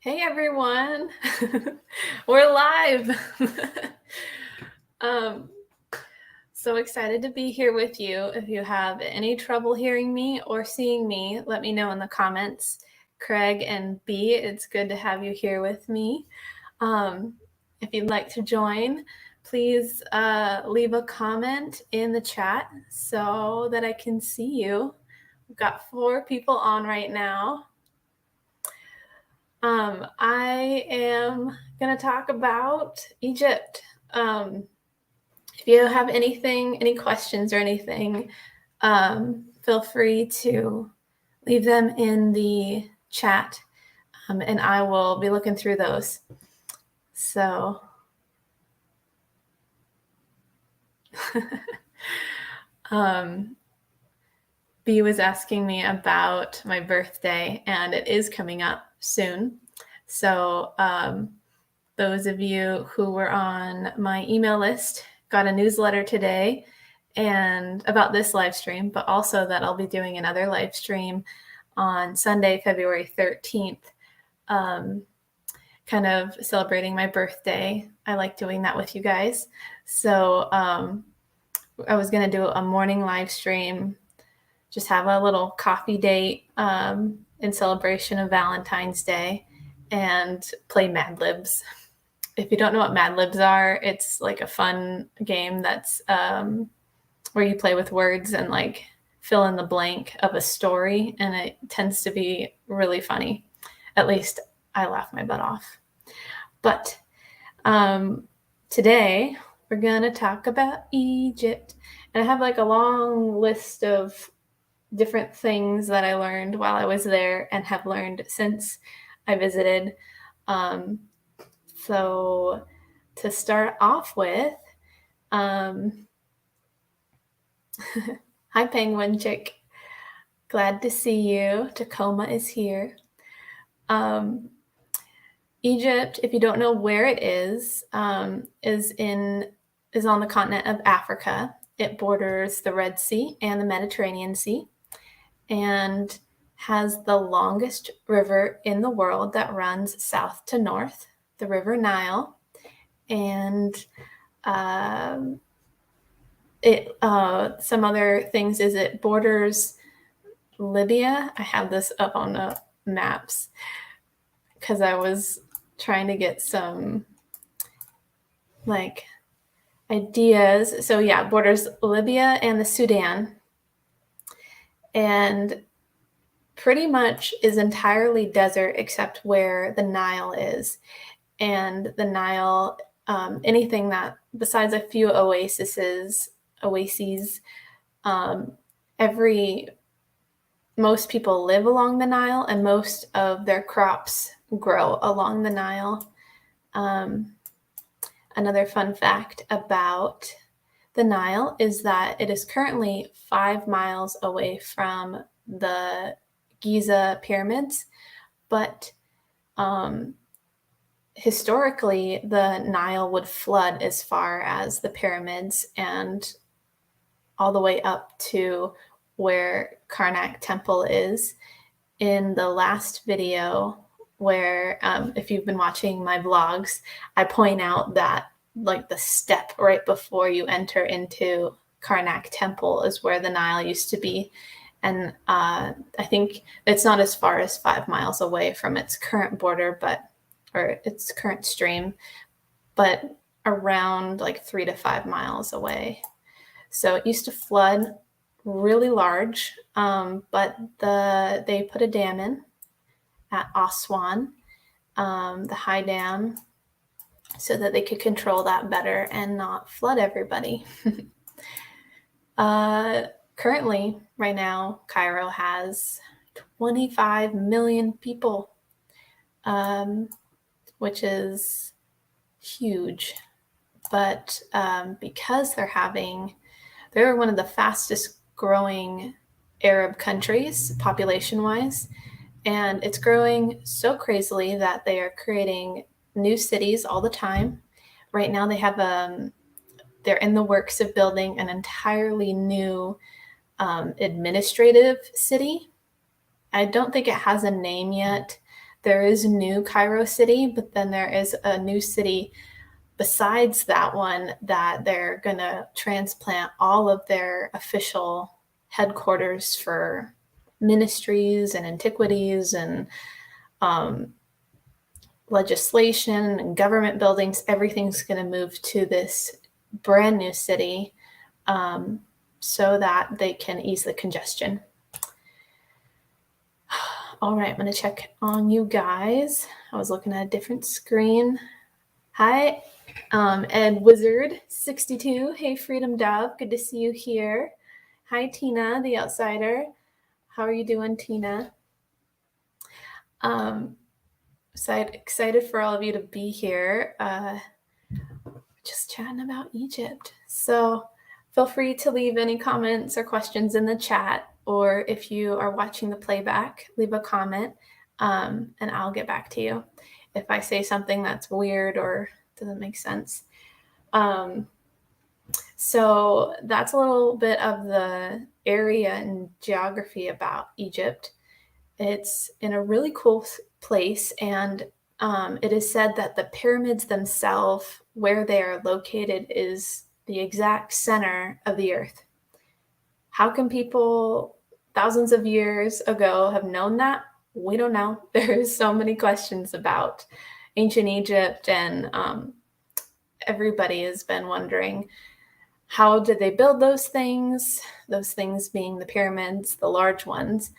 Hey everyone, we're live. um, so excited to be here with you. If you have any trouble hearing me or seeing me, let me know in the comments. Craig and B, it's good to have you here with me. If you'd like to join, please leave a comment in the chat so that I can see you. We've got 4 people on right now. I am going to talk about Egypt. If you have any questions or anything, feel free to leave them in the chat, and I will be looking through those. So, B was asking me about my birthday, and it is coming up soon. So, those of you who were on my email list got a newsletter today and about this live stream, but also that I'll be doing another live stream on Sunday, February 13th, kind of celebrating my birthday. I like doing that with you guys. So I was going to do a morning live stream, just have a little coffee date in celebration of Valentine's Day and play Mad Libs. If you don't know what Mad Libs are, it's like a fun game that's where you play with words and like fill in the blank of a story, and it tends to be really funny. At least I laugh my butt off. But today we're gonna talk about Egypt, and I have like a long list of different things that I learned while I was there and have learned since I visited. So to start off with, hi Penguin Chick, glad to see you. Tacoma is here. Egypt, if you don't know where it is on the continent of Africa. It borders the Red Sea and the Mediterranean Sea, and has the longest river in the world that runs south to north, the River Nile. And some other things is it borders Libya. I have this up on the maps because I was trying to get some like ideas. So yeah, borders Libya and the Sudan, and pretty much is entirely desert except where the Nile is. And the Nile, anything that besides a few oases, most people live along the Nile, and most of their crops grow along the Nile. Another fun fact about the Nile is that it is currently 5 miles away from the Giza pyramids, but historically the Nile would flood as far as the pyramids and all the way up to where Karnak Temple is. In the last video, where if you've been watching my vlogs, I point out that like the step right before you enter into Karnak Temple is where the Nile used to be. And I think it's not as far as 5 miles away from its current border, or its current stream, but around like 3 to 5 miles away. So it used to flood really large, but they put a dam in at Aswan, the high dam, so that they could control that better and not flood everybody. Currently, right now, Cairo has 25 million people, which is huge. But because they're one of the fastest growing Arab countries population-wise, and it's growing so crazily that they are creating new cities all the time. Right now they have they're in the works of building an entirely new administrative city. I don't think it has a name yet. there is New Cairo City, but then there is a new city besides that one that they're going to transplant all of their official headquarters for ministries and antiquities and legislation and government buildings. Everything's going to move to this brand new city so that they can ease the congestion. All right, I'm going to check on you guys. I was looking at a different screen. Hi, Ed Wizard 62. Hey, Freedom Dove. Good to see you here. Hi, Tina, the outsider. How are you doing, Tina? So excited for all of you to be here. Just chatting about Egypt. So feel free to leave any comments or questions in the chat, or if you are watching the playback, leave a comment, and I'll get back to you if I say something that's weird or doesn't make sense. So that's a little bit of the area and geography about Egypt. It's in a really cool place, and it is said that the pyramids themselves, where they are located, is the exact center of the earth. How can people thousands of years ago have known that? We don't know. There's so many questions about ancient Egypt, and everybody has been wondering, how did they build those things being the pyramids, the large ones,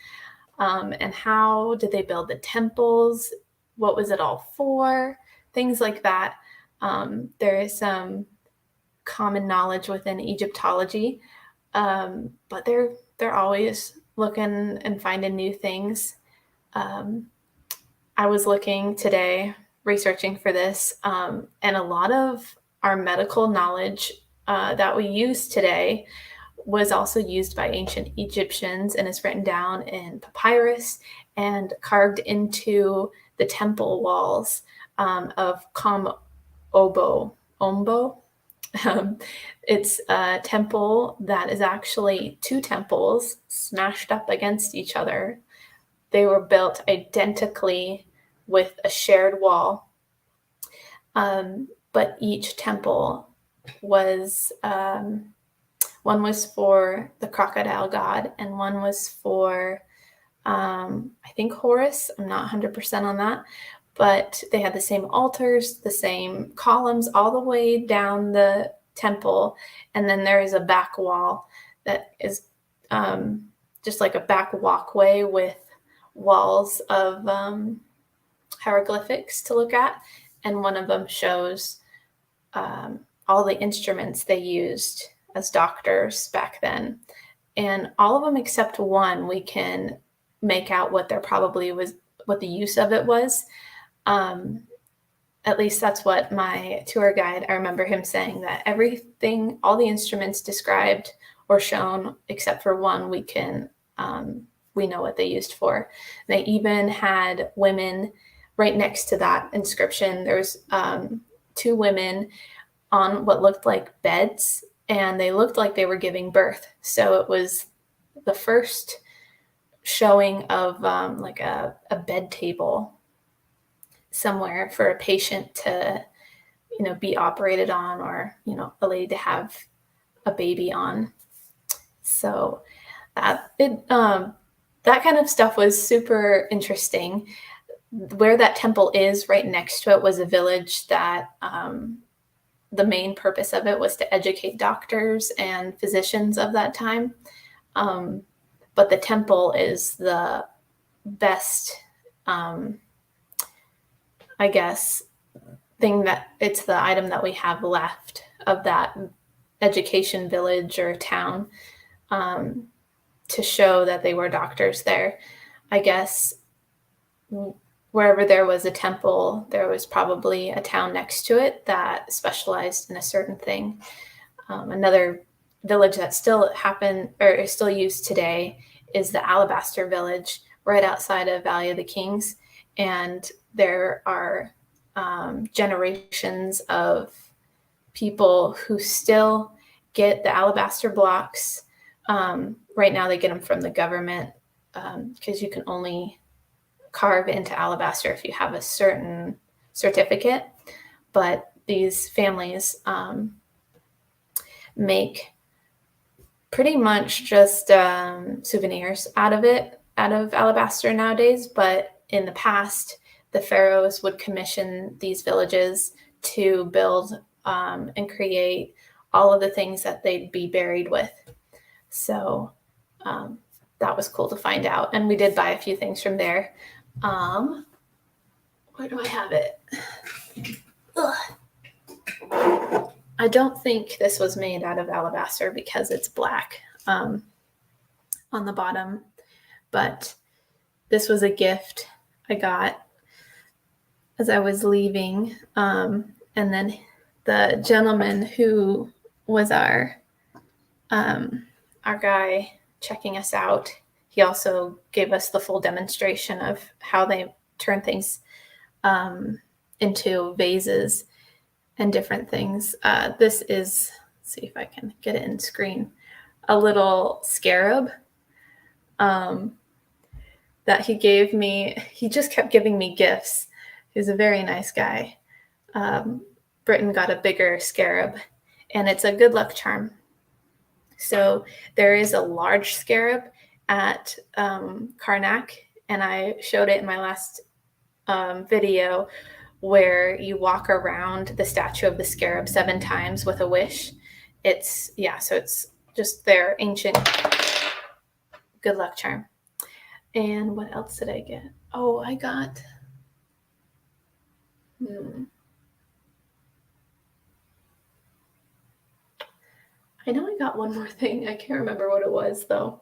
and how did they build the temples? What was it all for? Things like that. There is some common knowledge within Egyptology, but they're always looking and finding new things. I was looking today, researching for this, and a lot of our medical knowledge that we use today was also used by ancient Egyptians and is written down in papyrus and carved into the temple walls of Kom Ombo. It's a temple that is actually two temples smashed up against each other. They were built identically with a shared wall, but each temple was, one was for the crocodile god and one was for, I think, Horus. I'm not 100% on that, but they had the same altars, the same columns all the way down the temple. And then there is a back wall that is just like a back walkway with walls of hieroglyphics to look at. And one of them shows all the instruments they used as doctors back then. And all of them except one, we can make out what there probably was, what the use of it was. At least that's what my tour guide, I remember him saying, that everything, all the instruments described or shown except for one, we can, we know what they used for. They even had women right next to that inscription. There was two women on what looked like beds, and they looked like they were giving birth. So it was the first showing of like a bed table somewhere for a patient to, be operated on, or, a lady to have a baby on. So that kind of stuff was super interesting. Where that temple is, right next to it, was a village that the main purpose of it was to educate doctors and physicians of that time. But the temple is the best, I guess, thing, that it's the item that we have left of that education village or town, to show that they were doctors there. I guess wherever there was a temple, there was probably a town next to it that specialized in a certain thing. Another village that still happened or is still used today is the Alabaster Village, right outside of Valley of the Kings. And there are generations of people who still get the alabaster blocks. Right now they get them from the government, because you can only carve into alabaster if you have a certain certificate, but these families make pretty much just souvenirs out of alabaster nowadays. But in the past, the pharaohs would commission these villages to build and create all of the things that they'd be buried with. So that was cool to find out. And we did buy a few things from there. Where do I have it? Ugh. I don't think this was made out of alabaster because it's black on the bottom. But this was a gift I got as I was leaving. And then the gentleman who was our guy checking us out, he also gave us the full demonstration of how they turn things into vases and different things. This is, let's see if I can get it in screen, a little scarab that he gave me. He just kept giving me gifts. He was a very nice guy. Britain got a bigger scarab, and it's a good luck charm. So there is a large scarab at Karnak, and I showed it in my last video, where you walk around the statue of the scarab 7 times with a wish. So it's just their ancient good luck charm. And what else did I get? Oh, I got I know I got one more thing. I can't remember what it was though.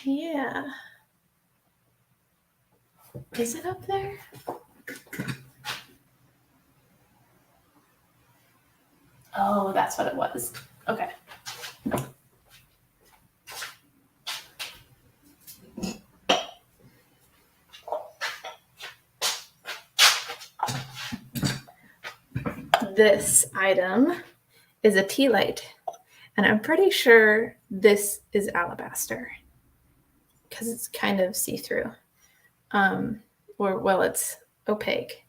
Yeah. Is it up there? Oh, that's what it was. Okay. This item is a tea light, and I'm pretty sure this is alabaster because it's kind of see-through, it's opaque.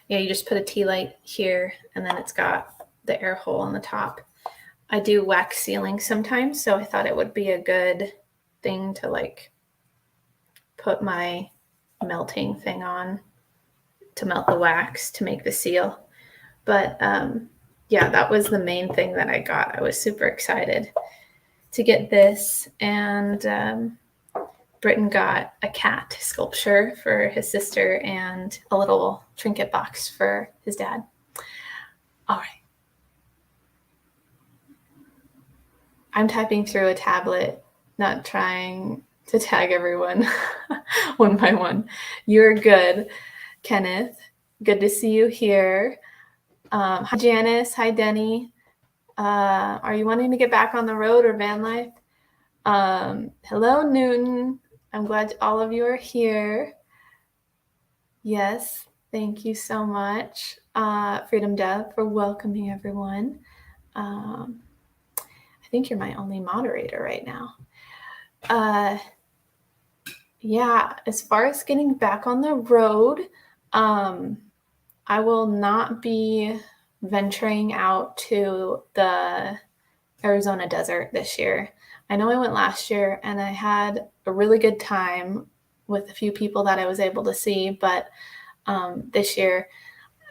You just put a tea light here, and then it's got the air hole on the top. I do wax sealing sometimes, so I thought it would be a good thing to like put my melting thing on to melt the wax to make the seal. But that was the main thing that I got. I was super excited to get this, and Britton got a cat sculpture for his sister and a little trinket box for his dad. All right. I'm typing through a tablet, not trying to tag everyone one by one. You're good, Kenneth. Good to see you here. Hi, Janice. Hi, Denny. Are you wanting to get back on the road or van life? Hello, Newton. I'm glad all of you are here. Yes, thank you so much, Freedom Dev, for welcoming everyone. I think you're my only moderator right now. As far as getting back on the road, I will not be venturing out to the Arizona desert this year. I know I went last year and I had a really good time with a few people that I was able to see, but this year,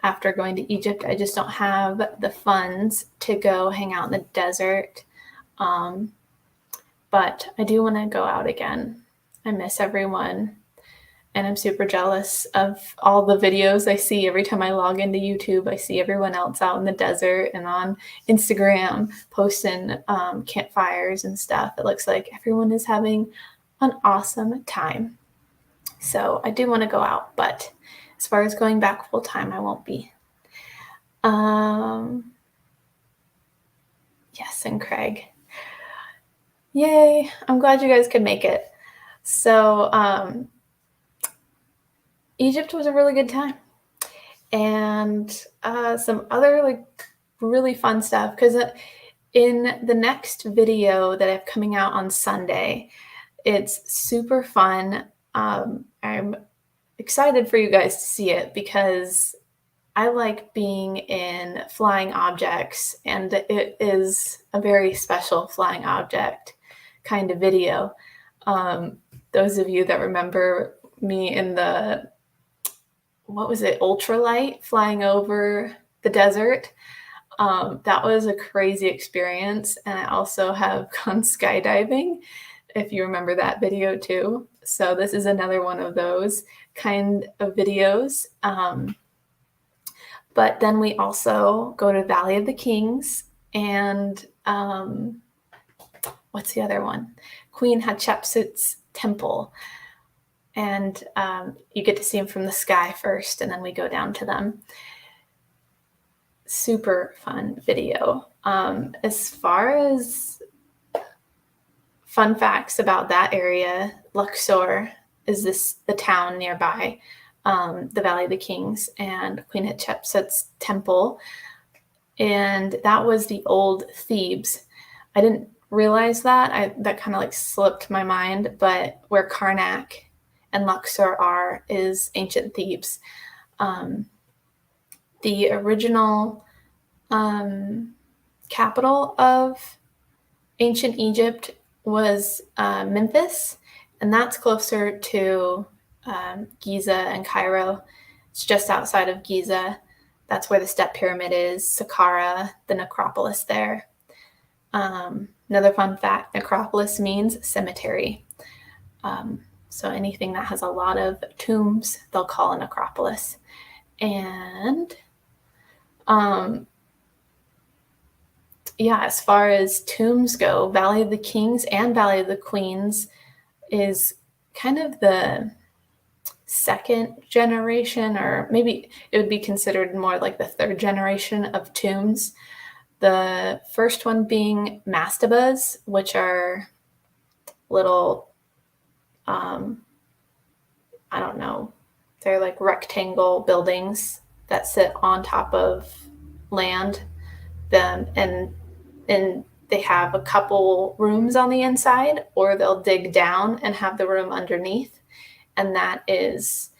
after going to Egypt, I just don't have the funds to go hang out in the desert. But I do want to go out again. I miss everyone. And I'm super jealous of all the videos I see every time I log into YouTube. I see everyone else out in the desert and on Instagram posting campfires and stuff. It looks like everyone is having an awesome time. So I do want to go out, but as far as going back full time, I won't be. Yes, and Craig. Yay, I'm glad you guys could make it. So Egypt was a really good time. And some other really fun stuff, because in the next video that I have coming out on Sunday, It's super fun. I'm excited for you guys to see it because I like being in flying objects, and it is a very special flying object kind of video. Those of you that remember me in the, what was it, ultralight flying over the desert, that was a crazy experience. And I also have gone skydiving, if you remember that video too. So this is another one of those kind of videos. But then we also go to Valley of the Kings and what's the other one? Queen Hatshepsut's temple. And you get to see them from the sky first, and then we go down to them. Super fun video. As far as fun facts about that area, Luxor is the town nearby, the Valley of the Kings, and Queen Hatshepsut's temple. And that was the old Thebes. I didn't realize that. That kind of like slipped my mind, but where Karnak and Luxor are is ancient Thebes. The original capital of ancient Egypt was Memphis, and that's closer to Giza and Cairo. It's just outside of Giza. That's where the Step Pyramid is, Saqqara, the necropolis there. Another fun fact, necropolis means cemetery. So anything that has a lot of tombs, they'll call a necropolis. And yeah, as far as tombs go, Valley of the Kings and Valley of the Queens is kind of the second generation, or maybe it would be considered more like the third generation of tombs. The first one being mastabas, which are little, I don't know, they're like rectangle buildings that sit on top of land. And they have a couple rooms on the inside, or they'll dig down and have the room underneath. And that is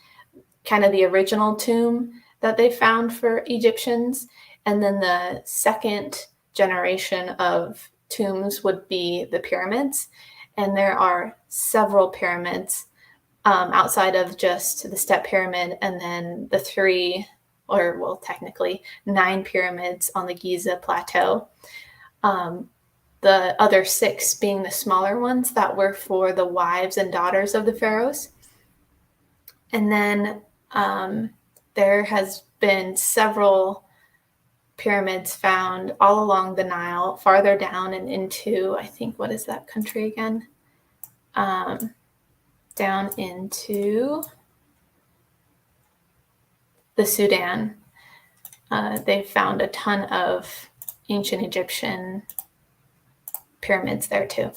kind of the original tomb that they found for Egyptians. And then the second generation of tombs would be the pyramids. And there are several pyramids outside of just the Step Pyramid, and then the three, or well, technically 9 pyramids on the Giza Plateau. The other 6 being the smaller ones that were for the wives and daughters of the pharaohs. And then there has been several pyramids found all along the Nile, farther down and into, I think, what is that country again? Down into the Sudan. They found a ton of ancient Egyptian pyramids there too.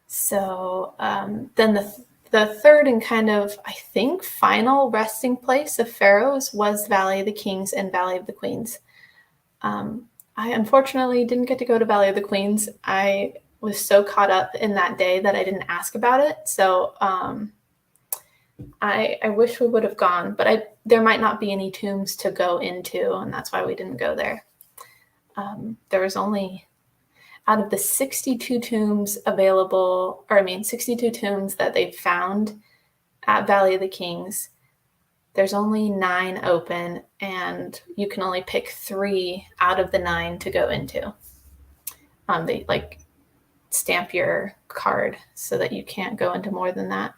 So then the third and kind of, I think, final resting place of pharaohs was Valley of the Kings and Valley of the Queens. I unfortunately didn't get to go to Valley of the Queens. I was so caught up in that day that I didn't ask about it. So I wish we would have gone, but there might not be any tombs to go into, and that's why we didn't go there. There was only, out of the 62 tombs available, 62 tombs that they found at Valley of the Kings, there's only 9 open, and you can only pick 3 out of the 9 to go into. They like stamp your card so that you can't go into more than that.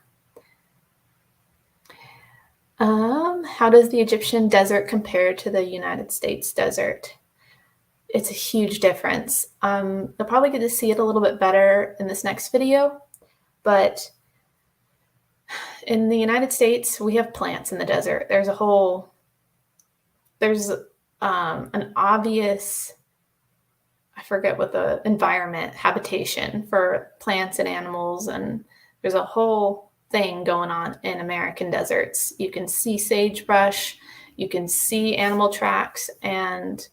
How does the Egyptian desert compare to the United States desert? It's a huge difference. You'll probably get to see it a little bit better in this next video, but in the United States, we have plants in the desert. There's an obvious, I forget what the environment, habitation for plants and animals, and there's a whole thing going on in American deserts. You can see sagebrush, you can see animal tracks, and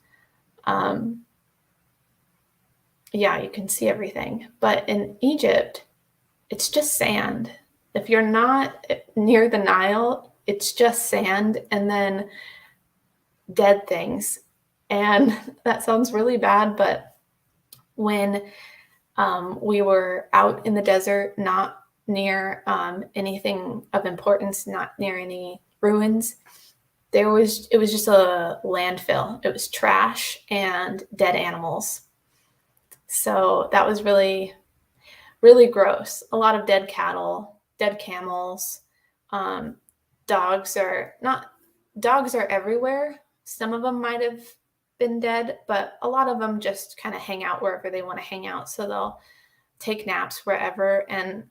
yeah, you can see everything. But in Egypt, it's just sand. If you're not near the Nile, it's just sand and then dead things. And that sounds really bad, but when we were out in the desert, not near anything of importance, not near any ruins, it was just a landfill. It was trash and dead animals. So that was really, really gross. A lot of dead cattle, dead camels. Um, dogs are everywhere. Some of them might have been dead, but a lot of them just kind of hang out wherever they want to hang out. So they'll take naps wherever. And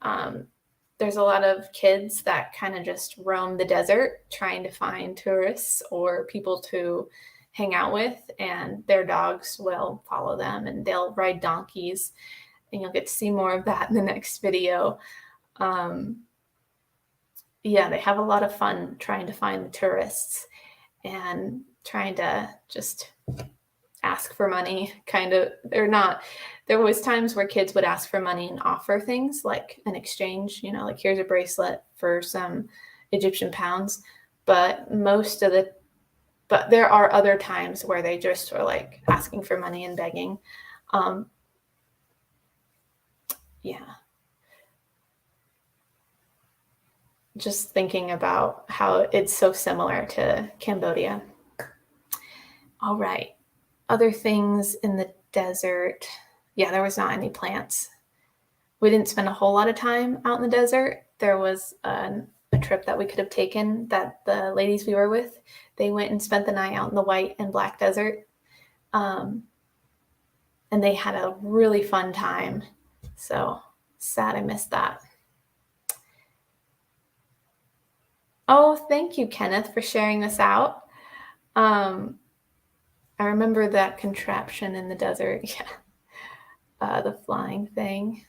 there's a lot of kids that kind of just roam the desert trying to find tourists or people to hang out with, and their dogs will follow them and they'll ride donkeys, and you'll get to see more of that in the next video. Yeah, they have a lot of fun trying to find the tourists and trying to just ask for money. There was times where kids would ask for money and offer things like an exchange, like here's a bracelet for some Egyptian pounds. But there are other times where they just were like asking for money and begging. Yeah. Just thinking about how it's so similar to Cambodia. All right. Other things in the desert. Yeah, there was not any plants. We didn't spend a whole lot of time out in the desert. There was a trip that we could have taken that the ladies we were with, they went and spent the night out in the white and black desert. And they had a really fun time. So sad I missed that. Oh, thank you, Kenneth, for sharing this out. I remember that contraption in the desert. Yeah. The flying thing.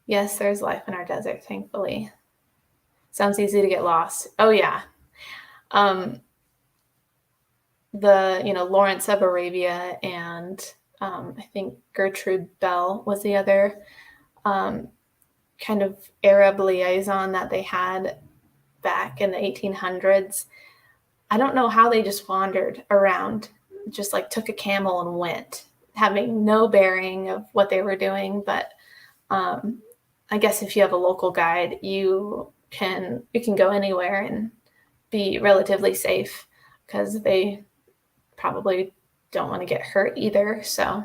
Yes, there's life in our desert, thankfully. Sounds easy to get lost. Oh, yeah. Lawrence of Arabia and I think Gertrude Bell was the other kind of Arab liaison that they had back in the 1800s. I don't know how they just wandered around, just like took a camel and went, having no bearing of what they were doing. But I guess if you have a local guide, you can go anywhere and be relatively safe because they probably don't want to get hurt either. So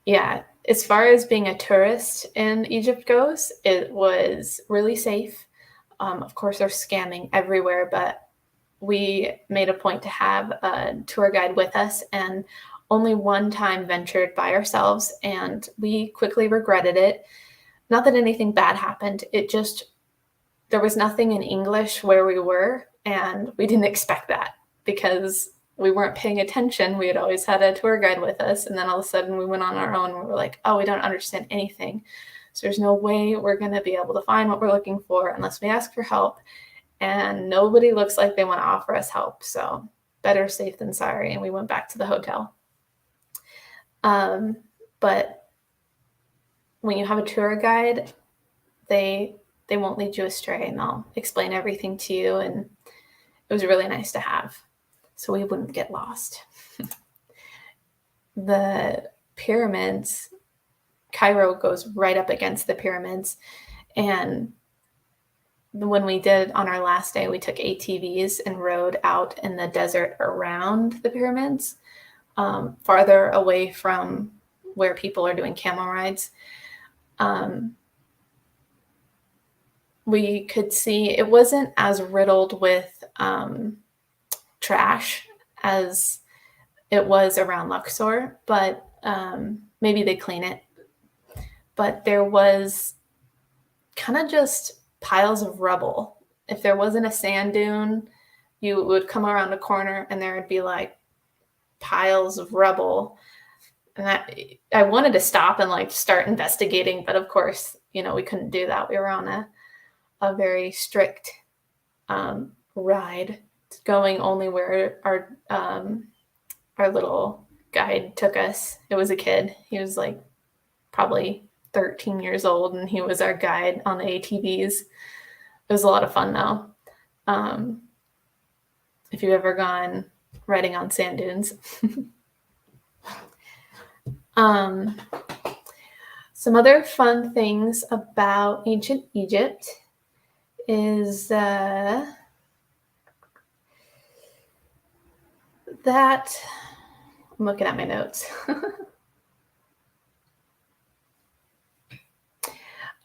yeah, as far as being a tourist in Egypt goes, it was really safe. Of course, they're scamming everywhere, but we made a point to have a tour guide with us and only one time ventured by ourselves, and we quickly regretted it. Not that anything bad happened. There was nothing in English where we were, and we didn't expect that because we weren't paying attention. We had always had a tour guide with us, and then all of a sudden we went on our own and we were like, oh, we don't understand anything. So there's no way we're going to be able to find what we're looking for unless we ask for help. And nobody looks like they want to offer us help. So better safe than sorry. And we went back to the hotel. But when you have a tour guide, they won't lead you astray and they'll explain everything to you. And it was really nice to have, so we wouldn't get lost. The pyramids, Cairo goes right up against the pyramids. And when we did on our last day, we took ATVs and rode out in the desert around the pyramids, farther away from where people are doing camel rides. We could see it wasn't as riddled with trash as it was around Luxor, but maybe they clean it. But there was kind of just piles of rubble. If there wasn't a sand dune, you would come around a corner and there would be like piles of rubble. And I wanted to stop and like start investigating, but of course, we couldn't do that. We were on a very strict ride, going only where our little guide took us. It was a kid. He was like probably 13 years old, and he was our guide on the ATVs. It was a lot of fun, though. If you've ever gone riding on sand dunes. Some other fun things about ancient Egypt is that I'm looking at my notes.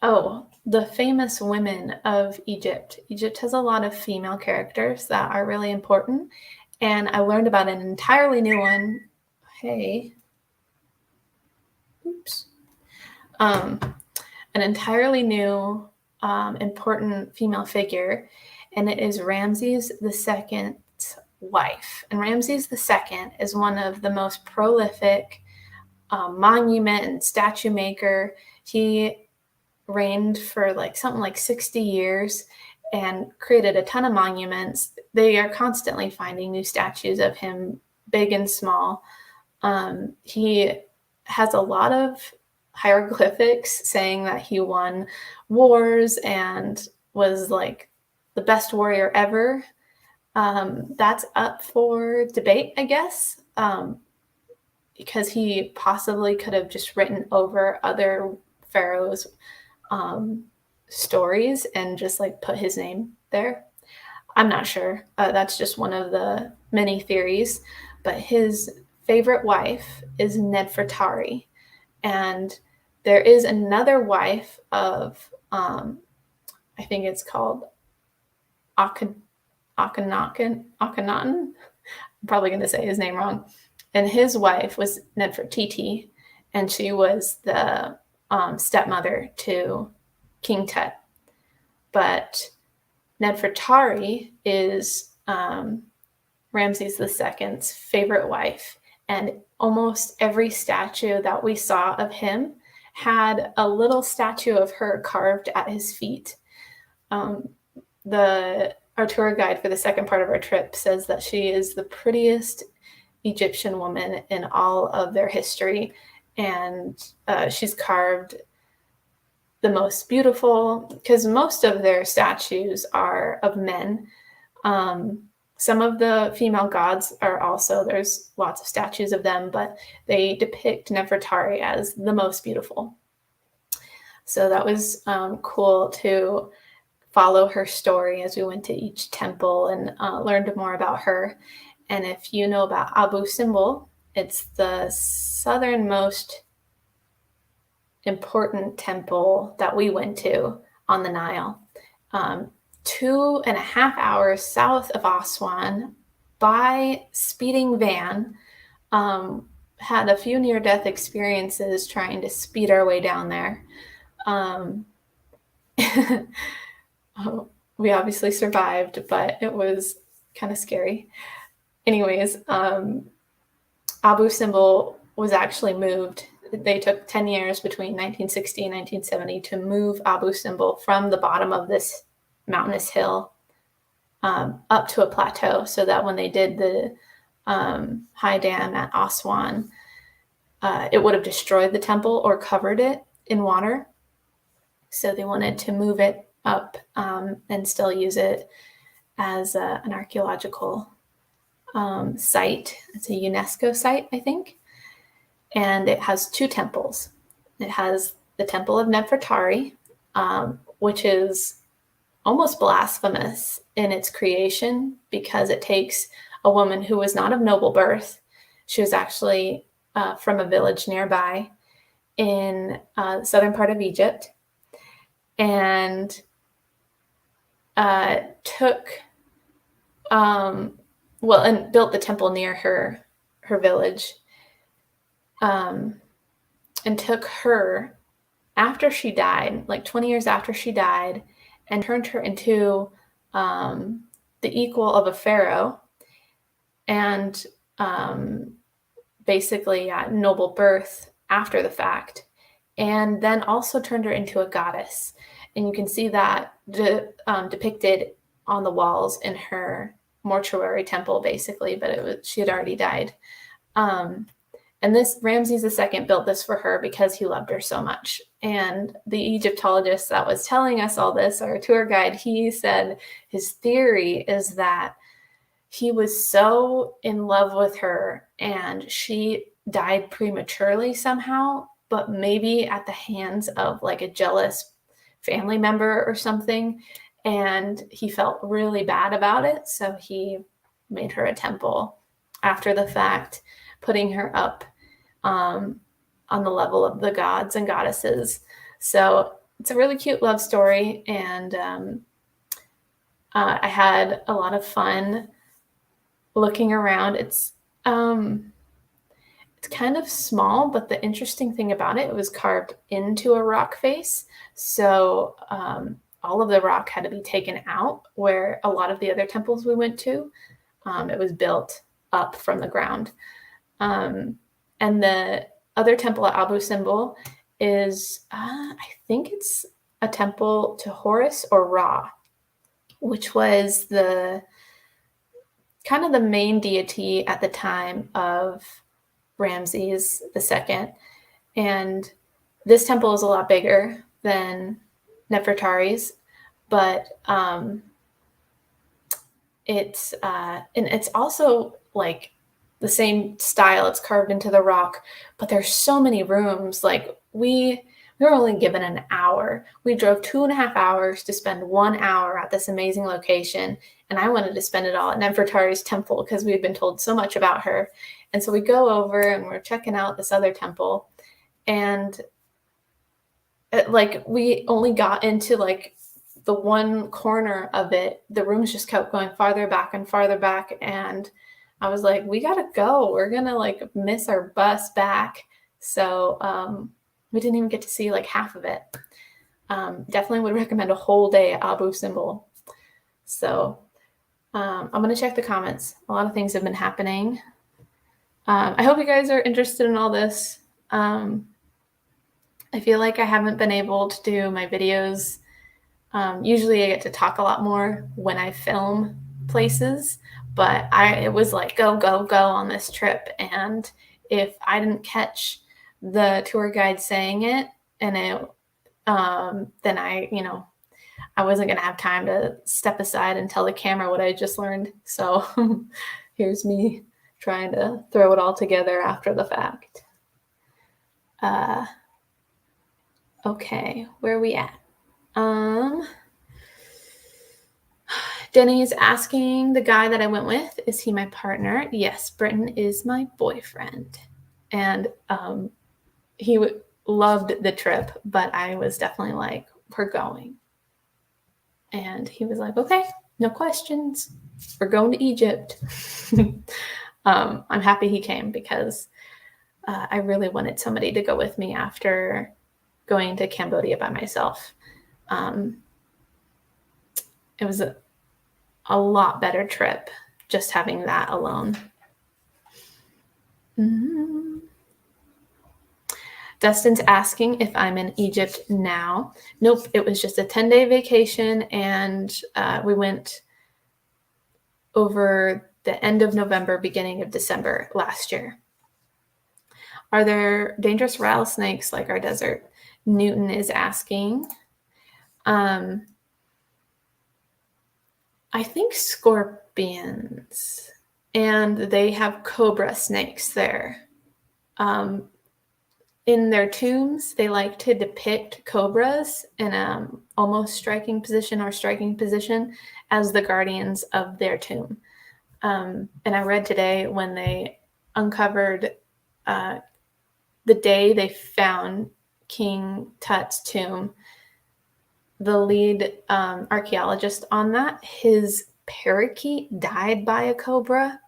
Oh, the famous women of Egypt. Egypt has a lot of female characters that are really important. And I learned about an entirely new one. Hey. Oops. An entirely new important female figure, and it is Ramses II's wife. And Ramses II is one of the most prolific monument and statue maker. He reigned for something like 60 years and created a ton of monuments. They are constantly finding new statues of him, big and small. He has a lot of hieroglyphics saying that he won wars and was like the best warrior ever. That's up for debate, I guess, because he possibly could have just written over other pharaohs' stories and just put his name there. I'm not sure. That's just one of the many theories. But his favorite wife is Nefertari. And there is another wife of, I think it's called Akhenaten. I'm probably going to say his name wrong. And his wife was Nefertiti, and she was the stepmother to King Tut. But Nefertari is Ramses II's favorite wife, and almost every statue that we saw of him had a little statue of her carved at his feet. Our tour guide for the second part of our trip says that she is the prettiest Egyptian woman in all of their history, and she's carved the most beautiful, because most of their statues are of men. Some of the female gods are also, there's lots of statues of them, but they depict Nefertari as the most beautiful. So that was cool to follow her story as we went to each temple and learned more about her. And if you know about Abu Simbel, it's the southernmost important temple that we went to on the Nile. 2.5 hours south of Aswan by speeding van. Had a few near-death experiences trying to speed our way down there. We obviously survived, but it was kind of scary. Anyways, Abu Simbel was actually moved. They took 10 years between 1960 and 1970 to move Abu Simbel from the bottom of this mountainous hill up to a plateau, so that when they did the high dam at Aswan, it would have destroyed the temple or covered it in water. So they wanted to move it up and still use it as an archaeological site. It's a UNESCO site, I think. And it has 2 temples. It has the Temple of Nefertari, which is almost blasphemous in its creation, because it takes a woman who was not of noble birth. She was actually from a village nearby in the southern part of Egypt, and took and built the temple near her village, and took her after she died, 20 years after she died, and turned her into the equal of a pharaoh, and basically noble birth after the fact, and then also turned her into a goddess. And you can see that depicted on the walls in her mortuary temple, basically, but she had already died. And this Ramses II built this for her because he loved her so much. And the Egyptologist that was telling us all this, our tour guide, he said his theory is that he was so in love with her and she died prematurely somehow, but maybe at the hands of like a jealous family member or something. And he felt really bad about it. So he made her a temple after the fact, putting her up on the level of the gods and goddesses. So it's a really cute love story. And I had a lot of fun looking around. It's kind of small, but the interesting thing about it was carved into a rock face. So all of the rock had to be taken out, where a lot of the other temples we went to, it was built up from the ground. And the other temple at Abu Simbel is, I think it's a temple to Horus or Ra, which was the kind of the main deity at the time of Ramses II. And this temple is a lot bigger than Nefertari's, but it's and it's also like the same style. It's carved into the rock, but there's so many rooms. Like we were only given an hour. We drove 2.5 hours to spend 1 hour at this amazing location, and I wanted to spend it all at Nefertari's temple because we had been told so much about her. And so we go over and we're checking out this other temple, and we only got into like the one corner of it. The rooms just kept going farther back and farther back, and I was like, we gotta go. We're gonna like miss our bus back. So we didn't even get to see like half of it. Definitely would recommend a whole day at Abu Simbel. So I'm gonna check the comments. A lot of things have been happening. I hope you guys are interested in all this. I feel like I haven't been able to do my videos. Usually I get to talk a lot more when I film places, but it was like go, go, go on this trip. And if I didn't catch the tour guide saying it, and then I wasn't going to have time to step aside and tell the camera what I just learned. So here's me trying to throw it all together after the fact. Okay, where are we at? Denny is asking the guy that I went with, is he my partner? Yes, Britton is my boyfriend. And he loved the trip, but I was definitely like, we're going. And he was like, okay, no questions. We're going to Egypt. I'm happy he came because I really wanted somebody to go with me after going to Cambodia by myself. It was a lot better trip just having that alone. Mm-hmm. Dustin's asking if I'm in Egypt now. Nope, it was just a 10-day vacation, and we went over the end of November, beginning of December last year. Are there dangerous rattlesnakes like our desert? Newton is asking. I think scorpions, and they have cobra snakes there. In their tombs, they like to depict cobras in almost striking position or striking position as the guardians of their tomb. And I read today when they uncovered the day they found King Tut's tomb, the lead archaeologist on that, his parakeet died by a cobra,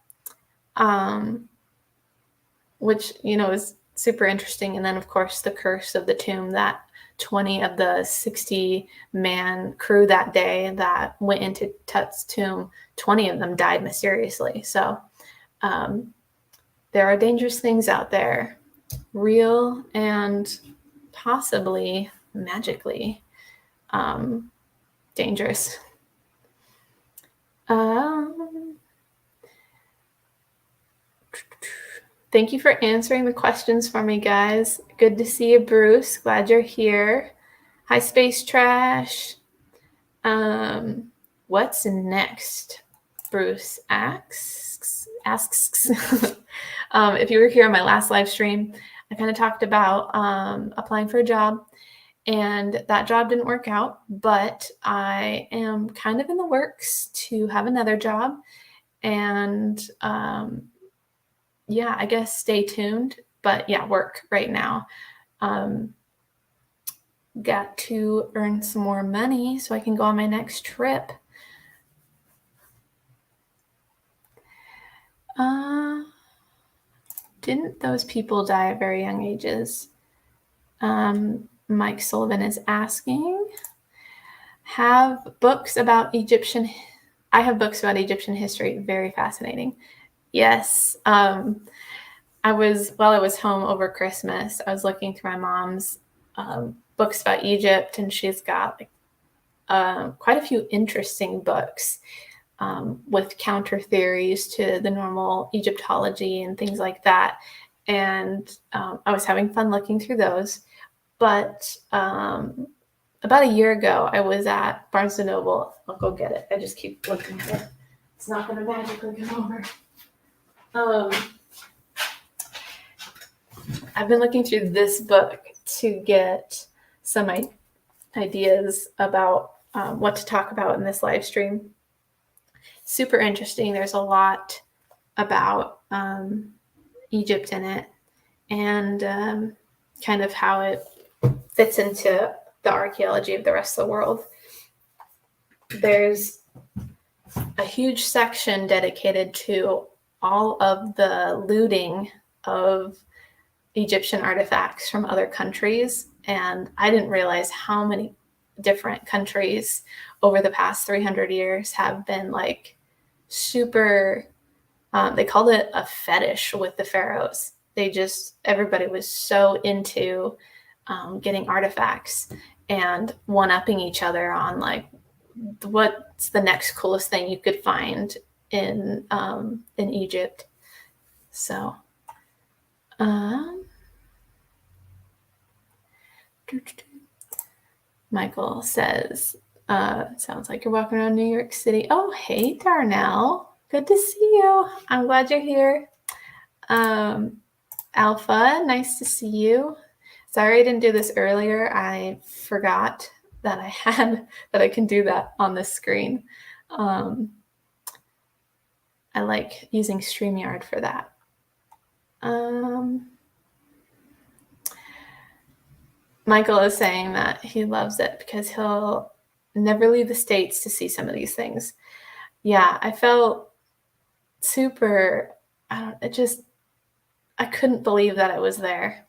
which, is super interesting. And then, of course, the curse of the tomb, that 20 of the 60-man crew that day that went into Tut's tomb, 20 of them died mysteriously. So there are dangerous things out there, real and possibly magically dangerous. Thank you for answering the questions for me, guys. Good to see you, Bruce. Glad you're here. Hi, Space Trash. What's next? Bruce asks. If you were here on my last live stream, I kind of talked about applying for a job, and that job didn't work out, but I am kind of in the works to have another job. And yeah, I guess stay tuned. But yeah, work right now. Got to earn some more money so I can go on my next trip. Didn't those people die at very young ages? Mike Sullivan is asking. I have books about Egyptian history. Very fascinating. Yes. I was home over Christmas, I was looking through my mom's books about Egypt, and she's got quite a few interesting books with counter theories to the normal Egyptology and things like that. And I was having fun looking through those. But about a year ago, I was at Barnes & Noble. I'll go get it. I just keep looking at it. It's not going to magically come over. I've been looking through this book to get some ideas about what to talk about in this live stream. Super interesting. There's a lot about Egypt in it, and kind of how it fits into the archaeology of the rest of the world. There's a huge section dedicated to all of the looting of Egyptian artifacts from other countries. And I didn't realize how many different countries over the past 300 years have been like super, they called it a fetish with the pharaohs. Everybody was so into getting artifacts and one-upping each other on like what's the next coolest thing you could find in Egypt. So Michael says, sounds like you're walking around New York City. Oh, hey, Darnell. Good to see you. I'm glad you're here. Alpha, nice to see you. Sorry I didn't do this earlier. I forgot that I can do that on this screen. I like using StreamYard for that. Michael is saying that he loves it because he'll never leave the States to see some of these things. Yeah, I felt super, I couldn't believe that it was there.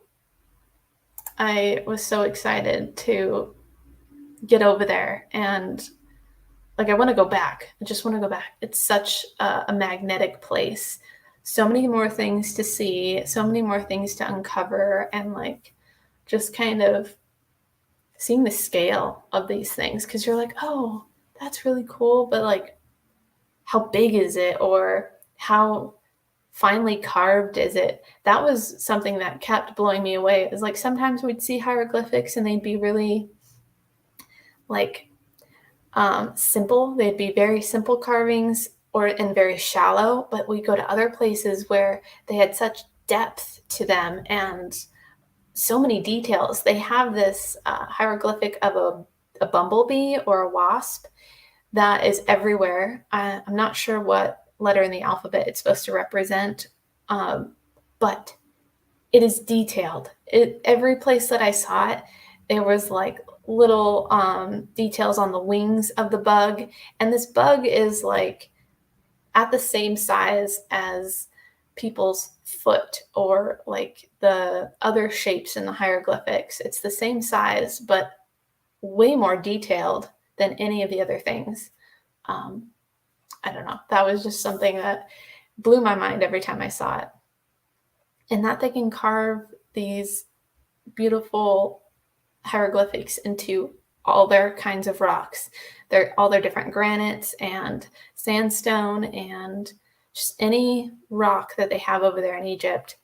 I was so excited to get over there, and like I want to go back. I just want to go back. It's such a magnetic place. So many more things to see, so many more things to uncover, and like just kind of seeing the scale of these things, because you're like, oh, that's really cool, but like how big is it, or how finely carved is it? That was something that kept blowing me away. It was like sometimes we'd see hieroglyphics and they'd be really like simple. They'd be very simple carvings and very shallow, but we go to other places where they had such depth to them and so many details. They have this hieroglyphic of a bumblebee or a wasp that is everywhere. I'm not sure what letter in the alphabet it's supposed to represent, but it is detailed. Every place that I saw it, there was like little details on the wings of the bug, and this bug is like at the same size as people's foot or like the other shapes in the hieroglyphics. It's the same size, but way more detailed than any of the other things. I don't know. That was just something that blew my mind every time I saw it. And that they can carve these beautiful hieroglyphics into all their kinds of rocks. All their different granites and sandstone and just any rock that they have over there in Egypt.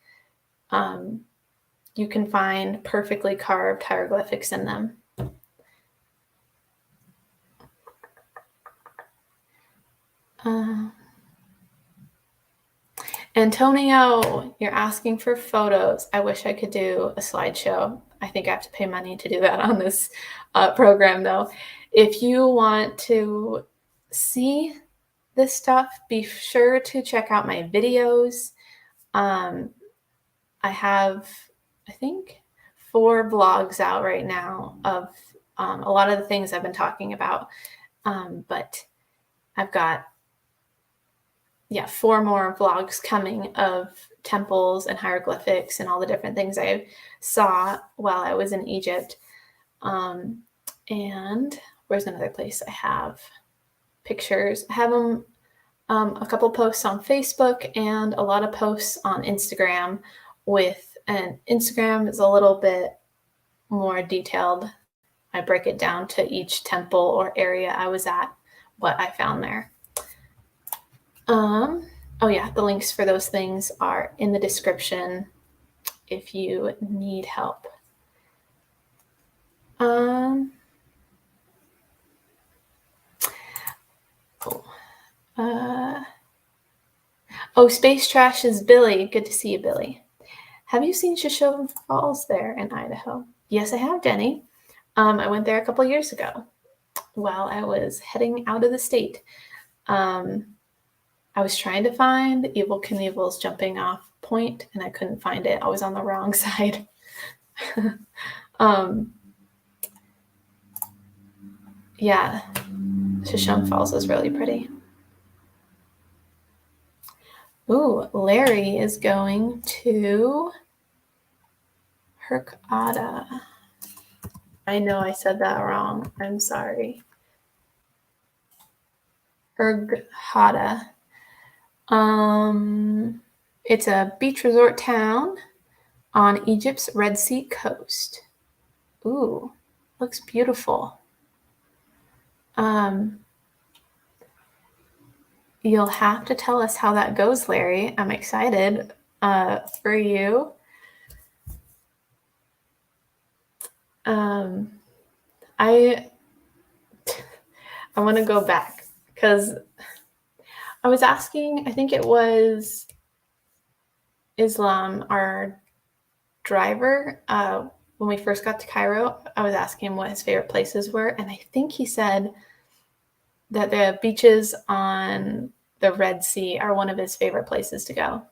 you can find perfectly carved hieroglyphics in them. Antonio, you're asking for photos. I wish I could do a slideshow. I think I have to pay money to do that on this program, though. If you want to see this stuff, be sure to check out my videos. I have, I think, 4 vlogs out right now of a lot of the things I've been talking about. But I've got 4 more vlogs coming of temples and hieroglyphics and all the different things I saw while I was in Egypt. And where's another place I have pictures? I have them, a couple posts on Facebook and a lot of posts on Instagram and Instagram is a little bit more detailed. I break it down to each temple or area I was at, what I found there. Oh yeah, the links for those things are in the description if you need help. Space Trash is Billy. Good to see you, Billy. Have you seen Shoshone Falls there in Idaho? Yes, I have, Denny. I went there a couple years ago while I was heading out of the state. I was trying to find Evel Knievel's jumping off point, and I couldn't find it. I was on the wrong side. Yeah, Shoshone Falls is really pretty. Ooh, Larry is going to Hurghada. I know I said that wrong. I'm sorry. Hurghada. It's a beach resort town on Egypt's Red Sea coast. Ooh, looks beautiful. You'll have to tell us how that goes, Larry. I'm excited for you. I want to go back because I was asking, I think it was Islam, our driver, when we first got to Cairo, I was asking him what his favorite places were. And I think he said that the beaches on the Red Sea are one of his favorite places to go.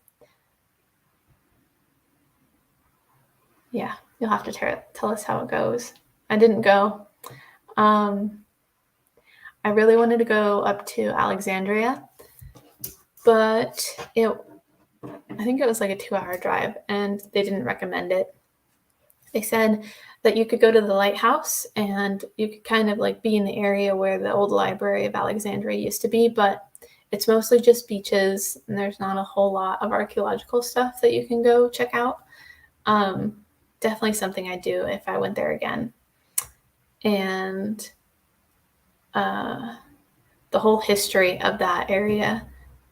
Yeah, you'll have to tell us how it goes. I didn't go. I really wanted to go up to Alexandria, but I think it was like a 2-hour drive, and they didn't recommend it. They said that you could go to the lighthouse and you could kind of like be in the area where the old Library of Alexandria used to be, but it's mostly just beaches, and there's not a whole lot of archaeological stuff that you can go check out. Definitely something I'd do if I went there again. And the whole history of that area,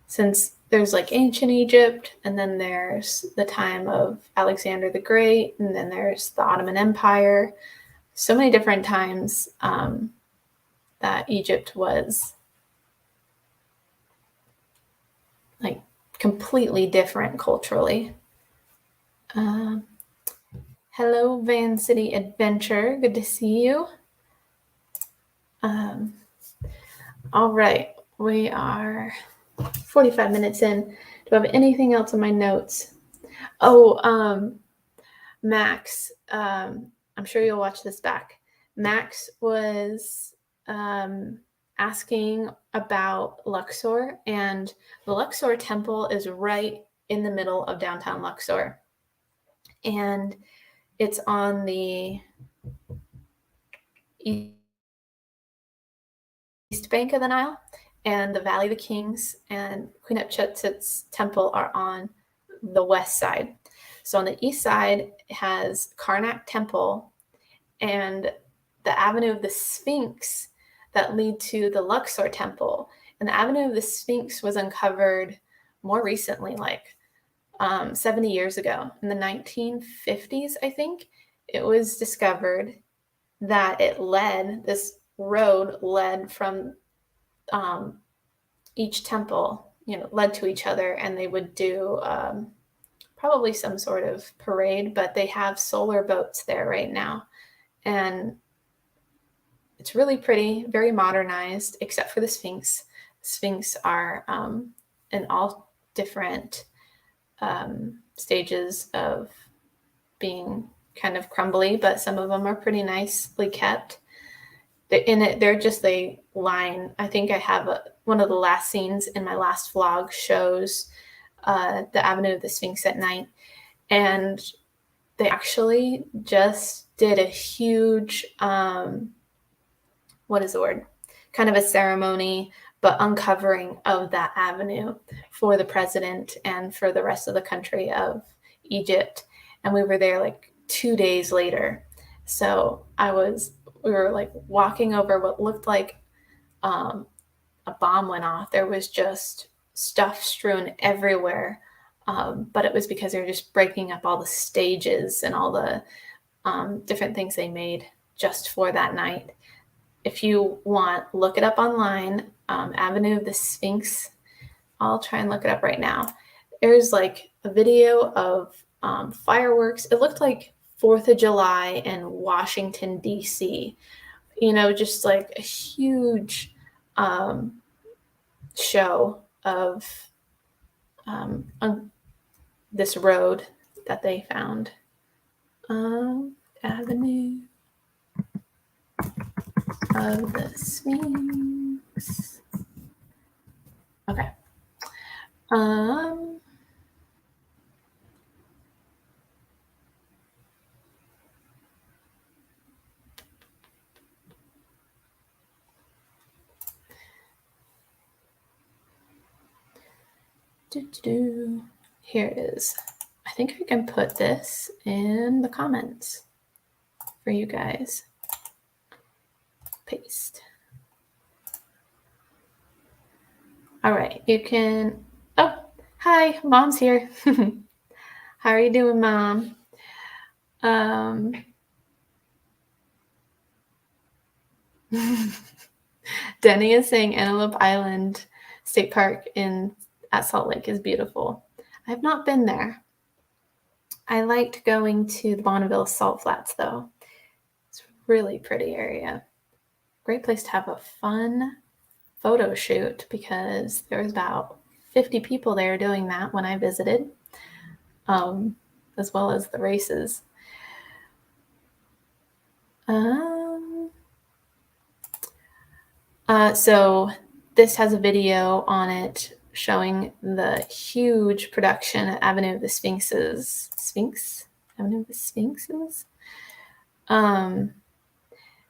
since there's like ancient Egypt, and then there's the time of Alexander the Great, and then there's the Ottoman Empire. So many different times that Egypt was like completely different culturally. Hello, Van City Adventure. Good to see you. All right, we are 45 minutes in. Do I have anything else in my notes? Max, I'm sure you'll watch this back. Max was asking about Luxor, and the Luxor Temple is right in the middle of downtown Luxor. And it's on the east bank of the Nile, and the Valley of the Kings and Queen Hatshepsut's temple are on the west side. So on the east side, it has Karnak Temple and the Avenue of the Sphinx that lead to the Luxor Temple. And the Avenue of the Sphinx was uncovered more recently, like 70 years ago, in the 1950s, I think, it was discovered that this road led from each temple, led to each other, and they would do probably some sort of parade, but they have solar boats there right now. And it's really pretty, very modernized, except for the Sphinx. Sphinx are in all different stages of being kind of crumbly, but some of them are pretty nicely kept. They're just a line. I think I have one of the last scenes in my last vlog shows the Avenue of the Sphinx at night. And they actually just did a huge, what is the word? Kind of a ceremony, but uncovering of that avenue for the president and for the rest of the country of Egypt. And we were there like 2 days later. So we were like walking over what looked like a bomb went off. There was just stuff strewn everywhere. But it was because they were just breaking up all the stages and all the different things they made just for that night. If you want, look it up online, Avenue of the Sphinx. I'll try and look it up right now. There's like a video of fireworks. It looked like 4th of July in Washington, D.C. Just like a huge show of this road that they found. Avenue of the Sphinx. Okay. Here it is. I think I can put this in the comments for you guys. Paste. All right, you can. Oh, hi, Mom's here. How are you doing, Mom? Denny is saying Antelope Island State Park at Salt Lake is beautiful. I have not been there. I liked going to the Bonneville Salt Flats, though. It's a really pretty area. Great place to have a fun photo shoot because there was about 50 people there doing that when I visited, as well as the races. So this has a video on it showing the huge production at Avenue of the Sphinxes. Avenue of the Sphinxes? And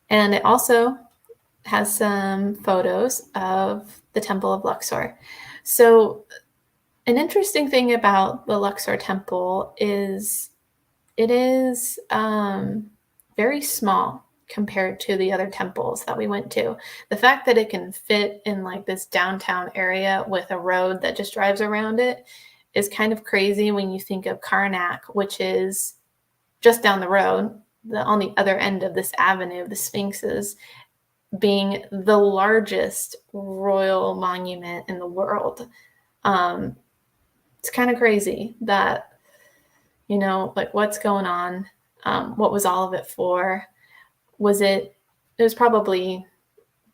it also has some photos of the Temple of Luxor. So an interesting thing about the Luxor Temple is it is very small compared to the other temples that we went to. The fact that it can fit in like this downtown area with a road that just drives around it is kind of crazy when you think of Karnak, which is just down the road, on the other end of this avenue, the Sphinxes, being the largest royal monument in the world. It's kind of crazy that, like what's going on? What was all of it for? It was probably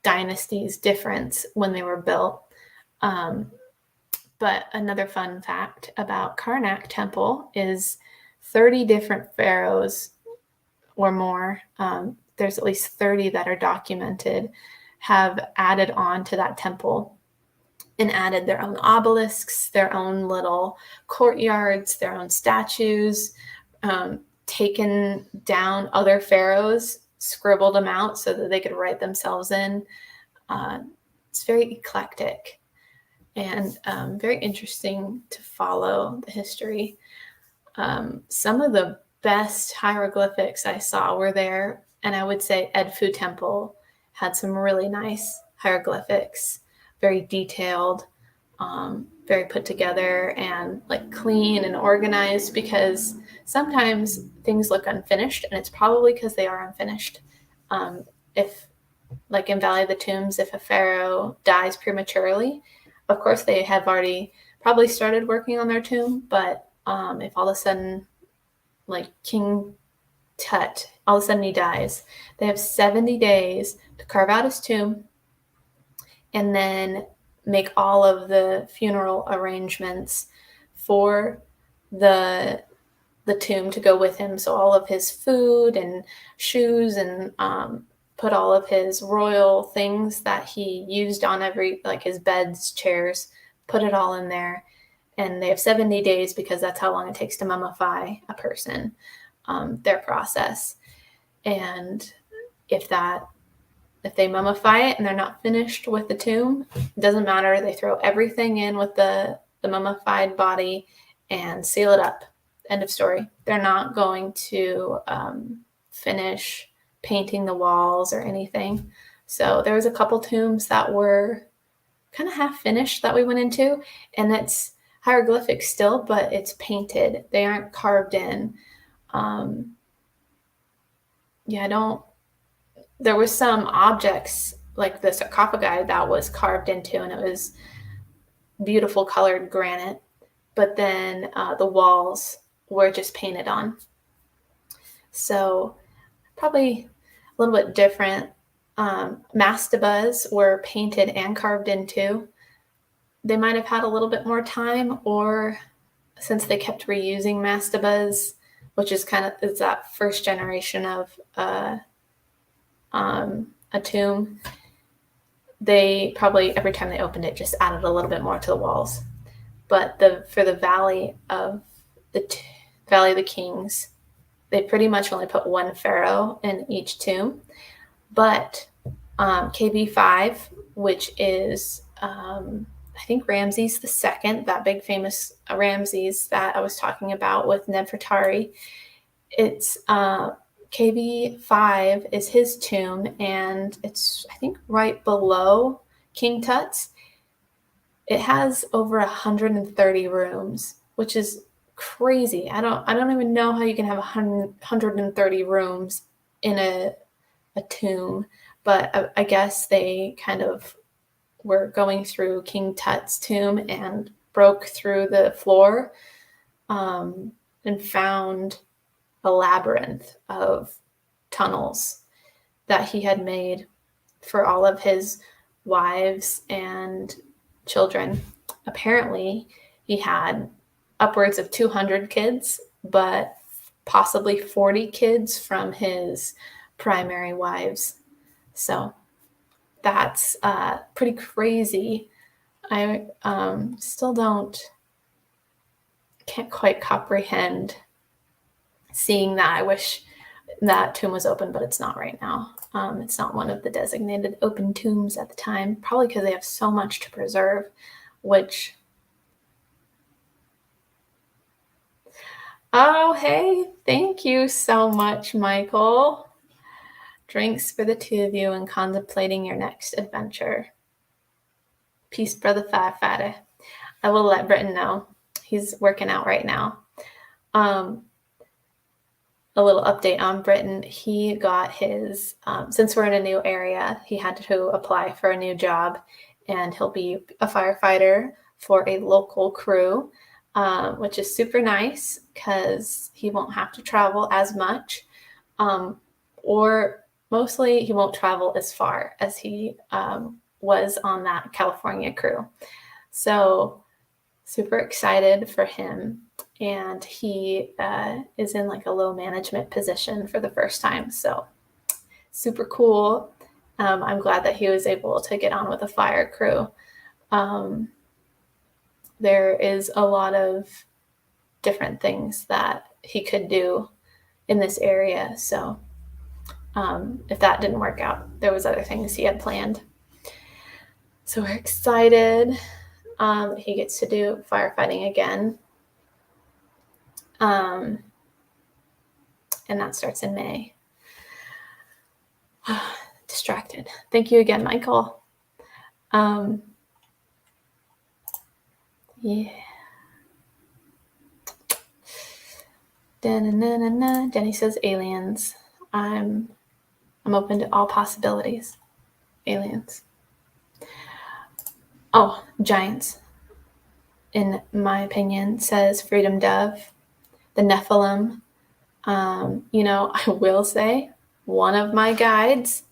dynasties difference when they were built. But another fun fact about Karnak Temple is 30 different pharaohs or more, there's at least 30 that are documented, have added on to that temple and added their own obelisks, their own little courtyards, their own statues, taken down other pharaohs, scribbled them out so that they could write themselves in. It's very eclectic and very interesting to follow the history. Some of the best hieroglyphics I saw were there, and I would say Edfu Temple had some really nice hieroglyphics, very detailed. very put together and like clean and organized, because sometimes things look unfinished, and it's probably because they are unfinished. If, like in Valley of the Tombs, if a pharaoh dies prematurely, of course they have already probably started working on their tomb, but if all of a sudden, like King Tut, all of a sudden he dies, they have 70 days to carve out his tomb and then make all of the funeral arrangements for the tomb to go with him. So all of his food and shoes, and put all of his royal things that he used on every, like his beds, chairs, put it all in there. And they have 70 days because that's how long it takes to mummify a person, their process. And if they mummify it and they're not finished with the tomb, it doesn't matter. They throw everything in with the mummified body and seal it up. End of story. They're not going to finish painting the walls or anything. So there was a couple tombs that were kind of half finished that we went into, and it's hieroglyphics still, but it's painted. They aren't carved in. There was some objects like the sarcophagi that was carved into, and it was beautiful colored granite, but then the walls were just painted on. So probably a little bit different. Mastabas were painted and carved into. They might have had a little bit more time, or since they kept reusing mastabas, which is it's that first generation of a tomb, they probably, every time they opened it, just added a little bit more to the walls. But for the Valley of the Kings, they pretty much only put one pharaoh in each tomb. But KB5, which is I think Ramses II, that big famous Ramses that I was talking about with Nefertari, it's KB5 is his tomb, and it's, I think, right below King Tut's. It has over 130 rooms, which is crazy. I don't even know how you can have 130 rooms in a tomb, but I guess they kind of were going through King Tut's tomb and broke through the floor and found a labyrinth of tunnels that he had made for all of his wives and children. Apparently, he had upwards of 200 kids, but possibly 40 kids from his primary wives. So that's pretty crazy. I still can't quite comprehend seeing that. I wish that tomb was open, but it's not right now. It's not one of the designated open tombs at the time, probably because they have so much to preserve, which... Oh, hey, thank you so much, Michael. Drinks for the two of you and contemplating your next adventure. Peace, brother firefighter. I will let Britton know. He's working out right now. A little update on Britton. He got his, since we're in a new area, he had to apply for a new job, and he'll be a firefighter for a local crew, which is super nice because he won't have to travel as much, or mostly he won't travel as far as he was on that California crew. So super excited for him. And he is in like a low management position for the first time. So super cool. I'm glad that he was able to get on with the fire crew. There is a lot of different things that he could do in this area. So if that didn't work out, there was other things he had planned. So we're excited. He gets to do firefighting again. And that starts in May. Distracted. Thank you again, Michael. Yeah. Da-na-na-na-na. Jenny says aliens. I'm open to all possibilities. Aliens. Oh, giants. In my opinion, says Freedom Dove. The Nephilim. I will say one of my guides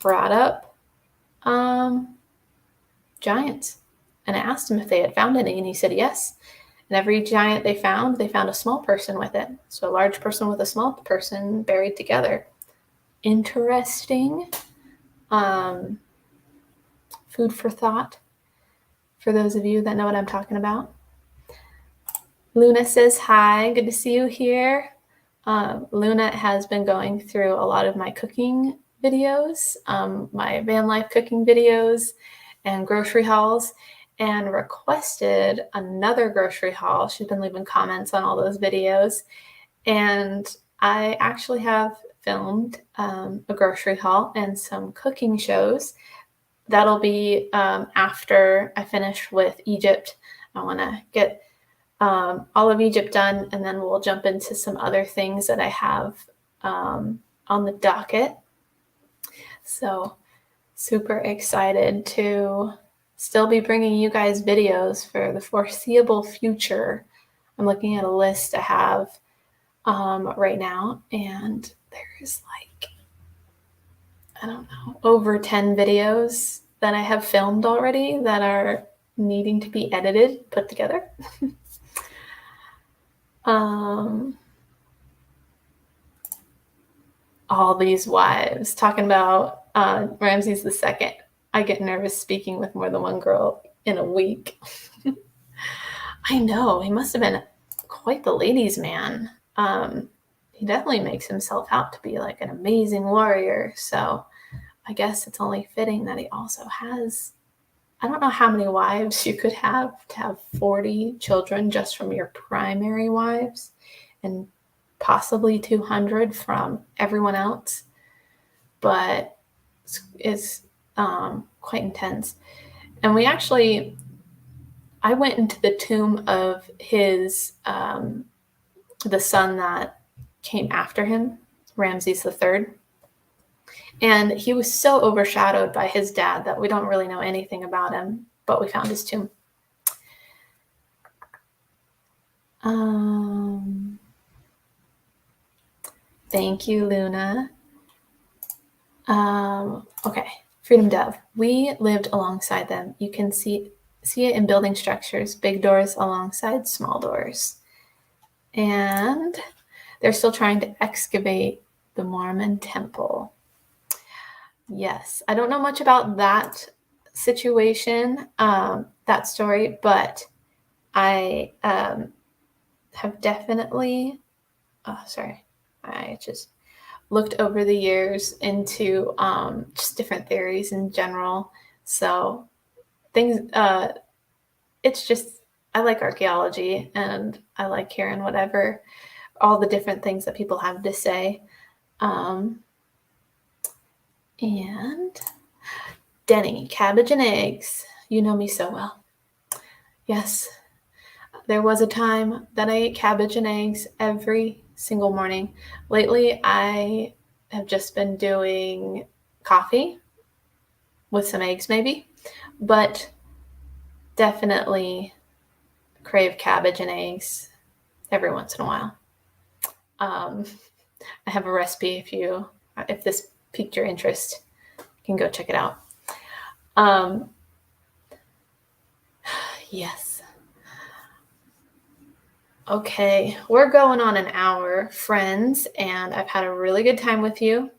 brought up giants. And I asked him if they had found any, and he said yes. And every giant they found a small person with it. So a large person with a small person buried together. Interesting. Food for thought for those of you that know what I'm talking about. Luna says hi. Good to see you here. Luna has been going through a lot of my cooking videos, my van life cooking videos and grocery hauls, and requested another grocery haul. She's been leaving comments on all those videos. And I actually have filmed a grocery haul and some cooking shows. That'll be after I finish with Egypt. I want to get all of Egypt done, and then we'll jump into some other things that I have on the docket. So super excited to still be bringing you guys videos for the foreseeable future. I'm looking at a list I have right now, and there's like, I don't know, over 10 videos that I have filmed already that are needing to be edited, put together. All these wives, talking about Ramses II. I get nervous speaking with more than one girl in a week. I know, he must have been quite the ladies' man. He definitely makes himself out to be like an amazing warrior. So I guess it's only fitting that he also has, I don't know how many wives you could have to have 40 children just from your primary wives, and possibly 200 from everyone else. But it's quite intense. And I went into the tomb of his, the son that came after him, Ramses III. And he was so overshadowed by his dad that we don't really know anything about him, but we found his tomb. Thank you, Luna. Okay, Freedom Dove. We lived alongside them. You can see it in building structures, big doors alongside small doors. And they're still trying to excavate the Mormon temple. Yes, I don't know much about that situation, that story, but I have definitely, I just looked over the years into just different theories in general. So things, it's just, I like archaeology, and I like hearing all the different things that people have to say. And Denny, cabbage and eggs. You know me so well. Yes, there was a time that I ate cabbage and eggs every single morning. Lately, I have just been doing coffee with some eggs maybe, but definitely crave cabbage and eggs every once in a while. I have a recipe if this piqued your interest, you can go check it out. Yes. Okay, we're going on an hour, friends, and I've had a really good time with you.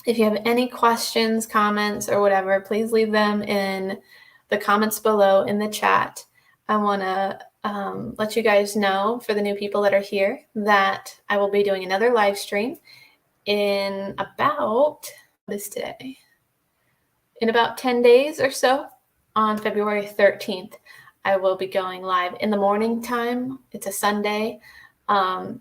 If you have any questions, comments, or whatever, please leave them in the comments below in the chat. I want to let you guys know, for the new people that are here, that I will be doing another live stream in about, what is today? In about 10 days or so, on February 13th. I will be going live in the morning time. It's a Sunday, and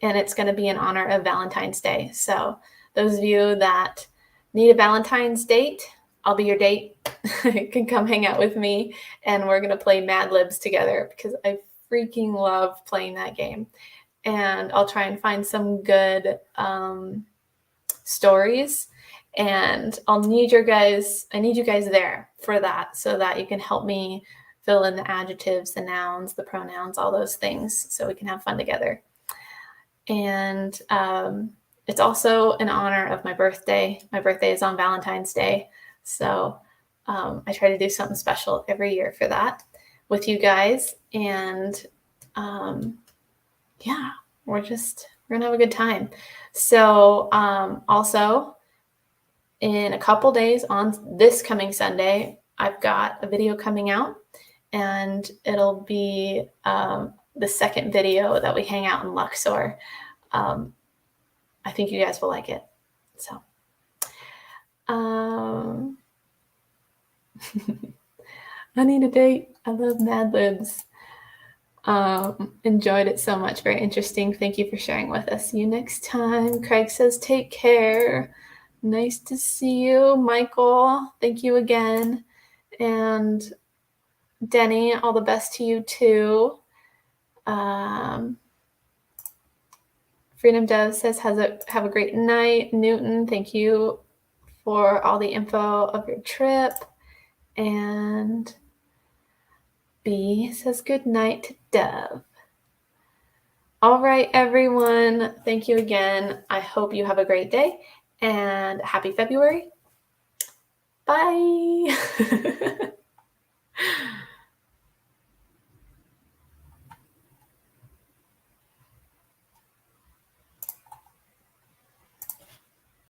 it's going to be in honor of Valentine's Day. So those of you that need a Valentine's date, I'll be your date. You can come hang out with me, and we're going to play Mad Libs together because I freaking love playing that game. And I'll try and find some good stories, and I need you guys there for that so that you can help me fill in the adjectives, the nouns, the pronouns, all those things, so we can have fun together. And it's also in honor of my birthday. My birthday is on Valentine's Day, so I try to do something special every year for that with you guys. And yeah, we're gonna have a good time. So also in a couple days, on this coming Sunday, I've got a video coming out, and it'll be the second video that we hang out in Luxor. I think you guys will like it. So I need a date. I love Mad Libs. Enjoyed it so much. Very interesting. Thank you for sharing with us. See you next time. Craig says, take care. Nice to see you. Michael, thank you again. And Denny, all the best to you too. Freedom Dev says, have a great night. Newton, thank you for all the info of your trip. And B says, good night to Dev. All right, everyone. Thank you again. I hope you have a great day, and happy February. Bye.